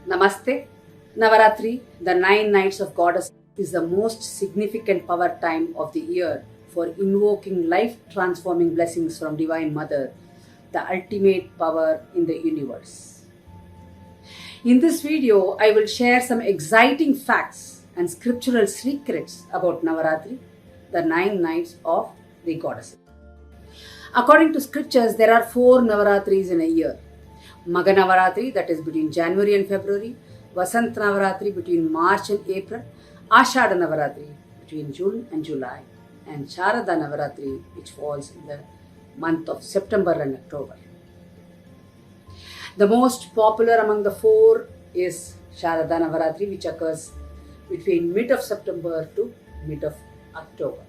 Namaste. Navaratri, the 9 nights of Goddess, is the most significant power time of the year for invoking life transforming blessings from Divine Mother, the ultimate power in the universe. In this video, I will share some exciting facts and scriptural secrets about Navaratri, the 9 nights of the Goddess. According to scriptures, there are 4 Navaratris in a year. Magha Navaratri, that is between January and February, Vasant Navaratri between March and April, Ashada Navaratri between June and July, and Sharada Navaratri, which falls in the month of September and October. The most popular among the 4 is Sharada Navaratri, which occurs between mid of September to mid of October.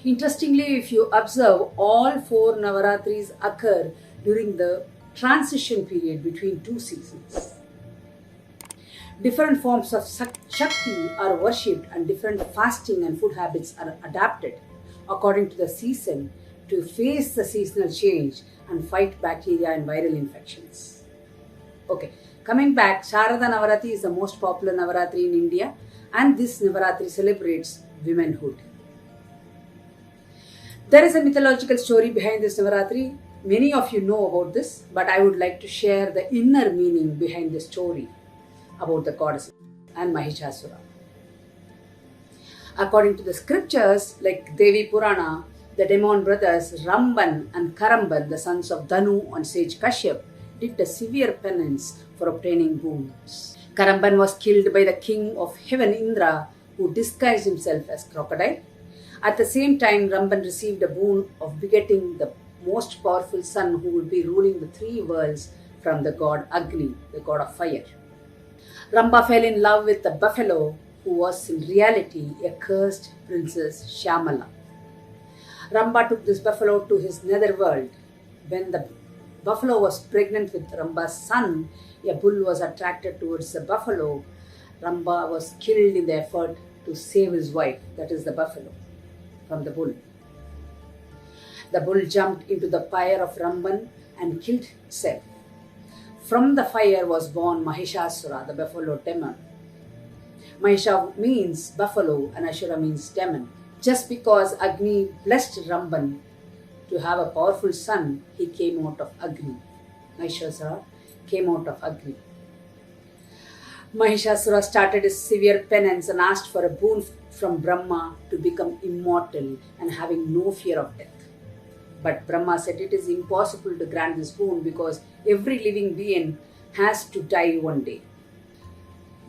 Interestingly, if you observe, all 4 Navaratris occur during the transition period between 2 seasons. Different forms of Shakti are worshipped and different fasting and food habits are adapted according to the season to face the seasonal change and fight bacteria and viral infections. Okay, coming back, Sharada Navaratri is the most popular Navaratri in India, and this Navaratri celebrates womanhood. There is a mythological story behind this Navaratri. Many of you know about this, but I would like to share the inner meaning behind the story about the goddess and Mahishasura. According to the scriptures, like Devi Purana, the demon brothers Ramban and Karamban, the sons of Danu and sage Kashyap, did a severe penance for obtaining boons. Karamban was killed by the king of heaven Indra, who disguised himself as crocodile. At the same time, Ramban received a boon of begetting the most powerful son who would be ruling the 3 worlds from the god Agni, the god of fire. Ramba fell in love with the buffalo, who was in reality a cursed princess Shyamala. Ramba took this buffalo to his netherworld. When the buffalo was pregnant with Ramba's son, a bull was attracted towards the buffalo. Ramba was killed in the effort to save his wife, that is the buffalo, from the bull. The bull jumped into the pyre of Ramban and killed itself. From the fire was born Mahishasura, the buffalo demon. Mahisha means buffalo and Ashura means demon. Just because Agni blessed Ramban to have a powerful son, he came out of Agni. Mahishasura came out of Agni. Mahishasura started his severe penance and asked for a boon from Brahma to become immortal and having no fear of death. But Brahma said it is impossible to grant this boon because every living being has to die one day.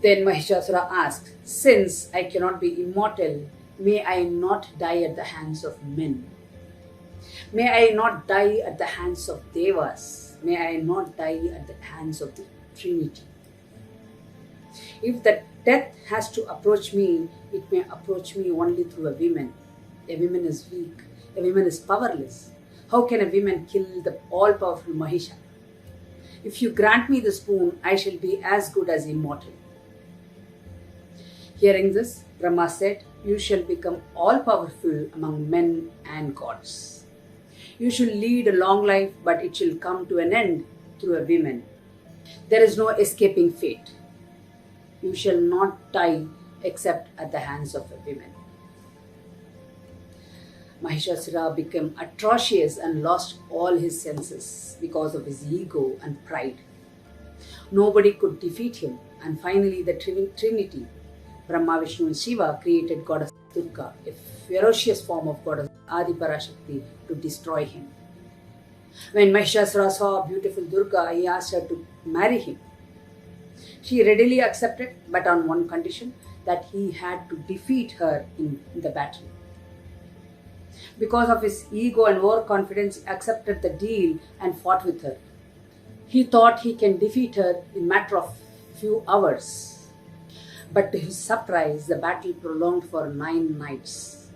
Then Mahishasura asked, "Since I cannot be immortal, may I not die at the hands of men? May I not die at the hands of Devas? May I not die at the hands of the Trinity? If the death has to approach me, it may approach me only through a woman. A woman is weak. A woman is powerless. How can a woman kill the all-powerful Mahisha? If you grant me this boon, I shall be as good as immortal." Hearing this, Brahma said, "You shall become all-powerful among men and gods. You shall lead a long life, but it shall come to an end through a woman. There is no escaping fate. You shall not die except at the hands of a woman." Mahishasura became atrocious and lost all his senses because of his ego and pride. Nobody could defeat him, and finally the Trinity, Brahma, Vishnu and Shiva, created goddess Durga, a ferocious form of goddess Adi Parashakti, to destroy him. When Mahishasura saw beautiful Durga, he asked her to marry him. She readily accepted, but on one condition, that he had to defeat her in the battle. Because of his ego and overconfidence, he accepted the deal and fought with her. He thought he can defeat her in a matter of few hours. But to his surprise, the battle prolonged for 9 nights.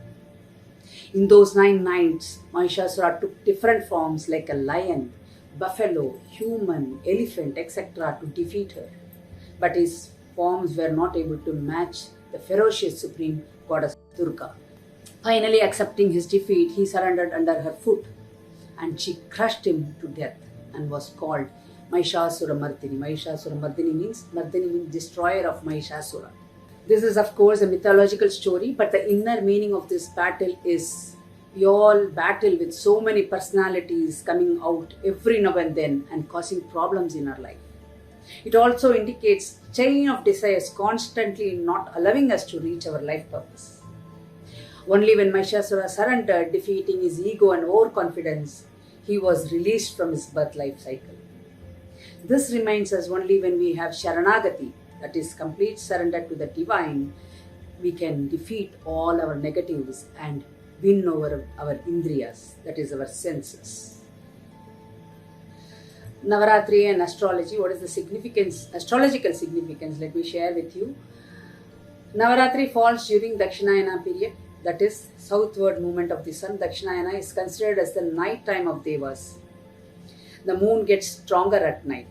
In those 9 nights, Mahishasura took different forms like a lion, buffalo, human, elephant, etc. to defeat her. But his forms were not able to match the ferocious supreme goddess Durga. Finally accepting his defeat, he surrendered under her foot and she crushed him to death and was called Mahishasura Mardini. Mahishasura Mardini means destroyer of Mahishasura. This is of course a mythological story, but the inner meaning of this battle is we all battle with so many personalities coming out every now and then and causing problems in our life. It also indicates chain of desires constantly not allowing us to reach our life purpose. Only when Mahishasura surrendered, defeating his ego and overconfidence, he was released from his birth life cycle. This reminds us only when we have Sharanagati, that is complete surrender to the divine, we can defeat all our negatives and win over our indriyas, that is our senses. Navaratri and astrology, what is the significance, astrological significance, let me share with you. Navaratri falls during Dakshinayana period, that is southward movement of the sun. Dakshinayana is considered as the night time of Devas. The moon gets stronger at night.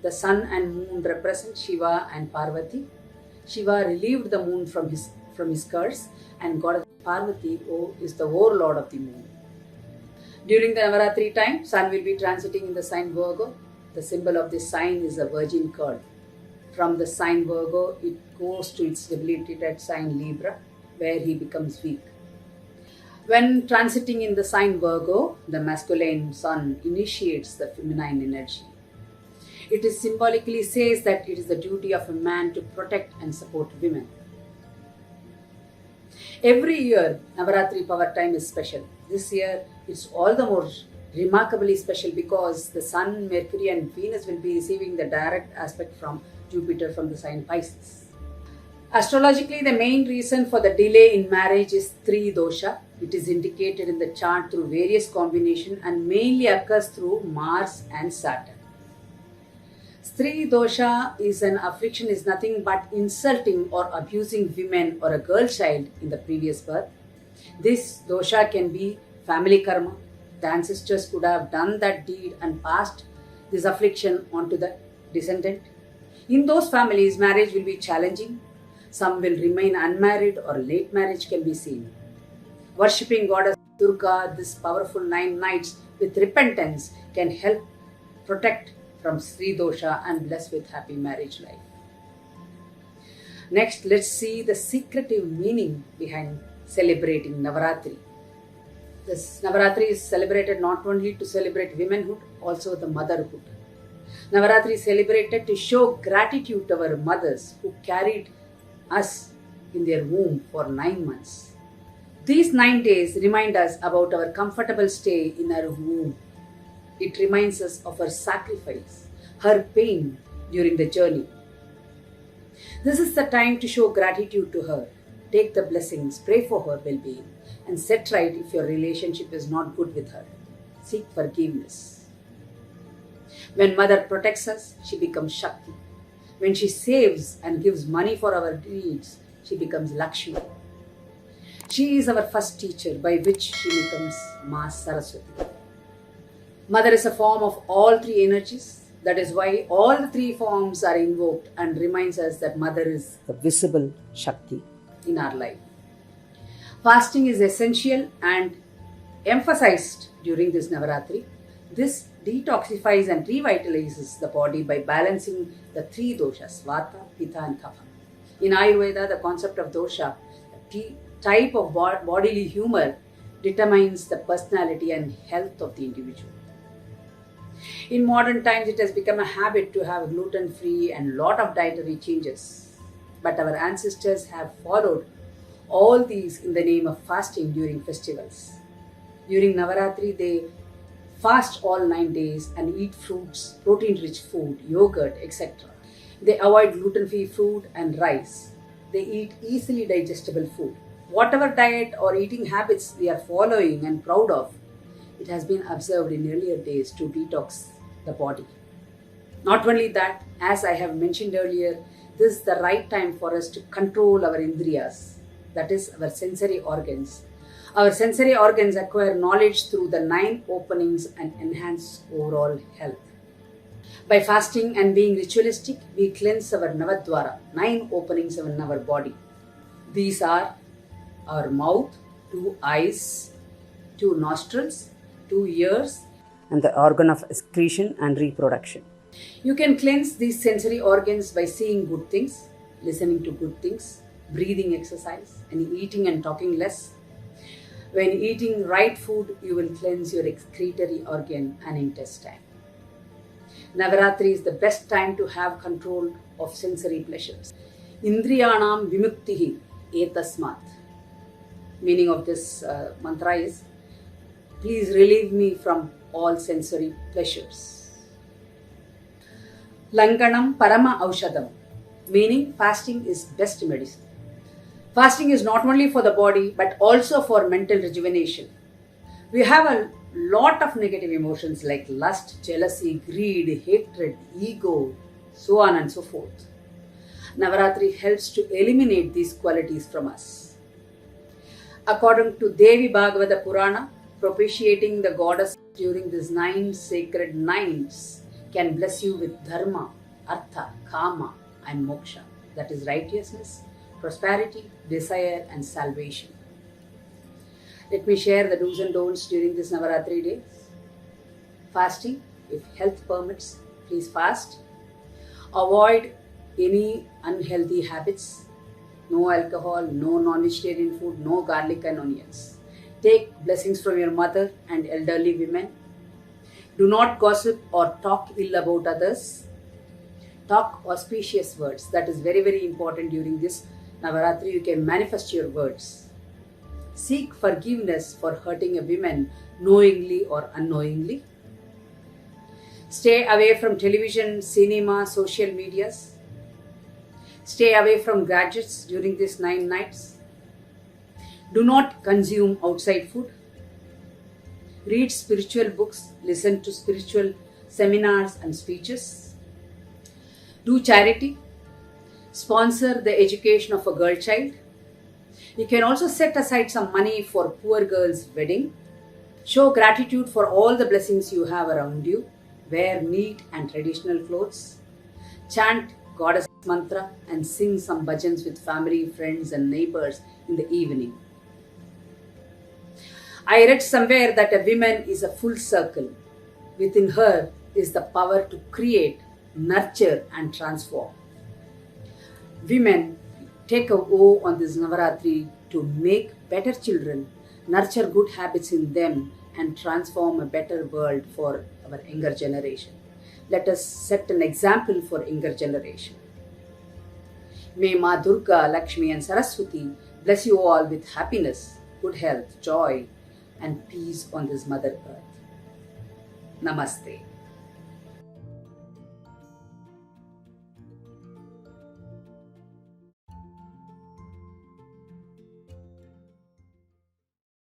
The sun and moon represent Shiva and Parvati. Shiva relieved the moon from his curse, and goddess Parvati is the overlord of the moon. During the Navaratri time, sun will be transiting in the sign Virgo. The symbol of this sign is a virgin curd. From the sign Virgo, it goes to its debilitated sign Libra, where he becomes weak. When transiting in the sign Virgo, the masculine sun initiates the feminine energy. It is symbolically says that it is the duty of a man to protect and support women. Every year, Navaratri power time is special. This year, it's all the more remarkably special because the Sun, Mercury and Venus will be receiving the direct aspect from Jupiter from the sign Pisces. Astrologically, the main reason for the delay in marriage is Stri dosha. It is indicated in the chart through various combinations and mainly occurs through Mars and Saturn. Stri dosha is an affliction, is nothing but insulting or abusing women or a girl child in the previous birth. This dosha can be family karma. The ancestors could have done that deed and passed this affliction on to the descendant. In those families, marriage will be challenging. Some will remain unmarried or late marriage can be seen. Worshipping goddess Durga, this powerful 9 nights with repentance can help protect from Stri dosha and bless with happy marriage life. Next, let's see the secretive meaning behind celebrating Navaratri. This Navaratri is celebrated not only to celebrate womanhood, also the motherhood. Navaratri is celebrated to show gratitude to our mothers who carried us in their womb for 9 months. These 9 days remind us about our comfortable stay in our womb. It reminds us of her sacrifice, her pain during the journey. This is the time to show gratitude to her. Take the blessings, pray for her well-being, and set right if your relationship is not good with her. Seek forgiveness. When mother protects us, she becomes Shakti. When she saves and gives money for our needs, she becomes Lakshmi. She is our first teacher by which she becomes Ma Saraswati. Mother is a form of all 3 energies. That is why all the 3 forms are invoked and reminds us that Mother is the visible Shakti in our life. Fasting is essential and emphasized during this Navaratri. This detoxifies and revitalizes the body by balancing the 3 doshas, Vata, Pitta and Kapha. In Ayurveda, the concept of dosha, the type of bodily humor, determines the personality and health of the individual. In modern times, it has become a habit to have gluten-free and lot of dietary changes. But our ancestors have followed all these in the name of fasting during festivals. During Navaratri, they fast all 9 days and eat fruits, protein-rich food, yogurt, etc. They avoid gluten-free food and rice. They eat easily digestible food. Whatever diet or eating habits we are following and proud of, it has been observed in earlier days to detox the body. Not only that, as I have mentioned earlier, this is the right time for us to control our indriyas, that is our sensory organs. Our sensory organs acquire knowledge through the 9 openings and enhance overall health. By fasting and being ritualistic, we cleanse our Navadwara, 9 openings in our body. These are our mouth, 2 eyes, 2 nostrils, 2 ears, and the organ of excretion and reproduction. You can cleanse these sensory organs by seeing good things, listening to good things, breathing exercise, and eating and talking less. When eating right food, you will cleanse your excretory organ and intestine. Navaratri is the best time to have control of sensory pleasures. Indriyanam vimuktihi etasmat. Meaning of this mantra is, please relieve me from all sensory pleasures. Langanam parama aushadam. Meaning fasting is best medicine. Fasting is not only for the body but also for mental rejuvenation. We have a lot of negative emotions like lust, jealousy, greed, hatred, ego, so on and so forth. Navaratri helps to eliminate these qualities from us. According to Devi Bhagavata Purana, propitiating the goddess during these 9 sacred nights can bless you with dharma, artha, kama, and moksha. That is righteousness, prosperity, desire, and salvation. Let me share the do's and don'ts during this Navaratri days. Fasting, if health permits, please fast. Avoid any unhealthy habits. No alcohol, no non-vegetarian food, no garlic and onions. Take blessings from your mother and elderly women. Do not gossip or talk ill about others. Talk auspicious words. That is very, very important during this Navaratri. You can manifest your words. Seek forgiveness for hurting a woman knowingly or unknowingly. Stay away from television, cinema, social medias. Stay away from gadgets during these 9 nights. Do not consume outside food. Read spiritual books. Listen to spiritual seminars and speeches. Do charity. Sponsor the education of a girl child. You can also set aside some money for poor girl's wedding. Show gratitude for all the blessings you have around you. Wear neat and traditional clothes. Chant goddess mantra and sing some bhajans with family, friends and neighbors in the evening. I read somewhere that a woman is a full circle. Within her is the power to create, nurture and transform. Women, take a vow on this Navaratri to make better children, nurture good habits in them and transform a better world for our younger generation. Let us set an example for younger generation. May Ma Durga, Lakshmi and Saraswati bless you all with happiness, good health, joy and peace on this Mother Earth. Namaste.